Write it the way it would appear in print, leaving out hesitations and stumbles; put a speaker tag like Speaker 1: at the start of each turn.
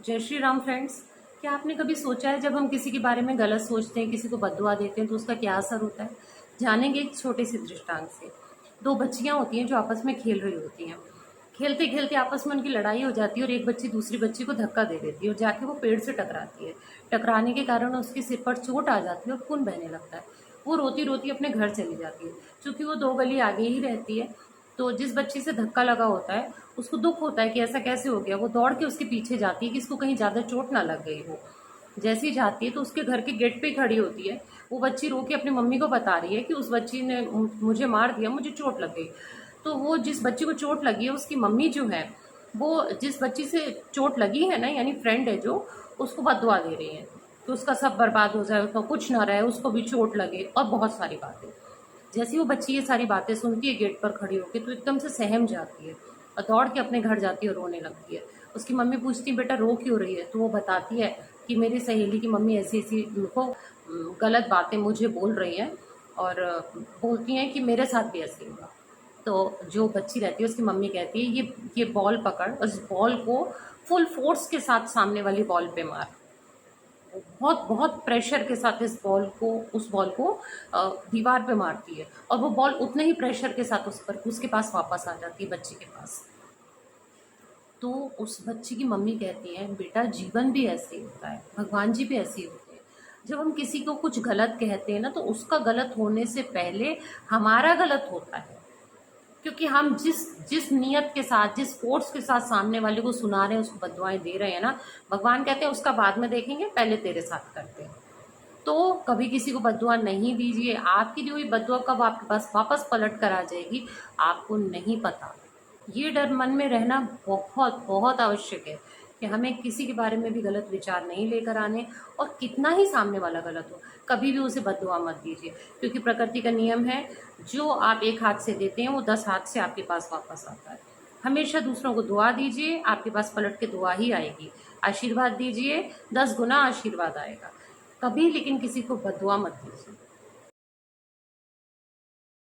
Speaker 1: जय श्री राम फ्रेंड्स। क्या आपने कभी सोचा है जब हम किसी के बारे में गलत सोचते हैं, किसी को बद्दुआ देते हैं तो उसका क्या असर होता है? जानेंगे एक छोटे से दृष्टांत से। दो बच्चियां होती हैं जो आपस में खेल रही होती हैं। खेलते खेलते आपस में उनकी लड़ाई हो जाती है और एक बच्ची दूसरी बच्ची को धक्का दे देती है और जाके वो पेड़ से टकराती है। टकराने के कारण उसके सिर पर चोट आ जाती है और खून बहने लगता है। वो रोती रोती अपने घर चली जाती है। क्योंकि वो दो गली आगे ही रहती है, तो जिस बच्ची से धक्का लगा होता है उसको दुख होता है कि ऐसा कैसे हो गया। वो दौड़ के उसके पीछे जाती है कि इसको कहीं ज़्यादा चोट ना लग गई हो। जैसे ही जाती है तो उसके घर के गेट पे ही खड़ी होती है। वो बच्ची रो के अपनी मम्मी को बता रही है कि उस बच्ची ने मुझे मार दिया, मुझे चोट लग गई। तो वो जिस बच्ची को चोट लगी है उसकी मम्मी जो है, वो जिस बच्ची से चोट लगी है ना, यानी फ्रेंड है जो, उसको बददुआ दे रही है कि उसका सब बर्बाद हो जाए, उसका कुछ ना रहे, उसको भी चोट लगे और बहुत सारी बातें। जैसे ही वो बच्ची ये सारी बातें सुनती है गेट पर खड़ी होकर, तो एकदम से सहम जाती है और दौड़ के अपने घर जाती है और रोने लगती है। उसकी मम्मी पूछती है बेटा रो क्यों रही है? तो वो बताती है कि मेरी सहेली की मम्मी ऐसी ऐसी उनको गलत बातें मुझे बोल रही हैं और बोलती हैं कि मेरे साथ भी ऐसे होगा। तो जो बच्ची रहती है उसकी मम्मी कहती है ये बॉल पकड़, उस बॉल को फुल फोर्स के साथ सामने वाली बॉल पे मार। बहुत बहुत प्रेशर के साथ उस बॉल को दीवार पे मारती है और वो बॉल उतने ही प्रेशर के साथ उस पर उसके पास वापस आ जाती है, बच्ची के पास। तो उस बच्ची की मम्मी कहती है बेटा जीवन भी ऐसे ही होता है, भगवान जी भी ऐसे ही होते हैं। जब हम किसी को कुछ गलत कहते हैं ना, तो उसका गलत होने से पहले हमारा गलत होता है। क्योंकि हम जिस जिस नियत के साथ, जिस फोर्स के साथ सामने वाले को सुना रहे हैं, उसको बददुआएं दे रहे हैं ना, भगवान कहते हैं उसका बाद में देखेंगे, पहले तेरे साथ करते हैं। तो कभी किसी को बद्दुआ नहीं दीजिए। आपकी दी हुई बद्दुआ कब आपके पास वापस पलट कर आ जाएगी, आपको नहीं पता। ये डर मन में रहना बहुत बहुत आवश्यक है कि हमें किसी के बारे में भी गलत विचार नहीं लेकर आने। और कितना ही सामने वाला गलत हो, कभी भी उसे बद्दुआ मत दीजिए। क्योंकि प्रकृति का नियम है, जो आप एक हाथ से देते हैं वो 10 हाथ से आपके पास वापस आता है। हमेशा दूसरों को दुआ दीजिए, आपके पास पलट के दुआ ही आएगी। आशीर्वाद दीजिए, 10 गुना आशीर्वाद आएगा। कभी लेकिन किसी को बद्दुआ मत दीजिए।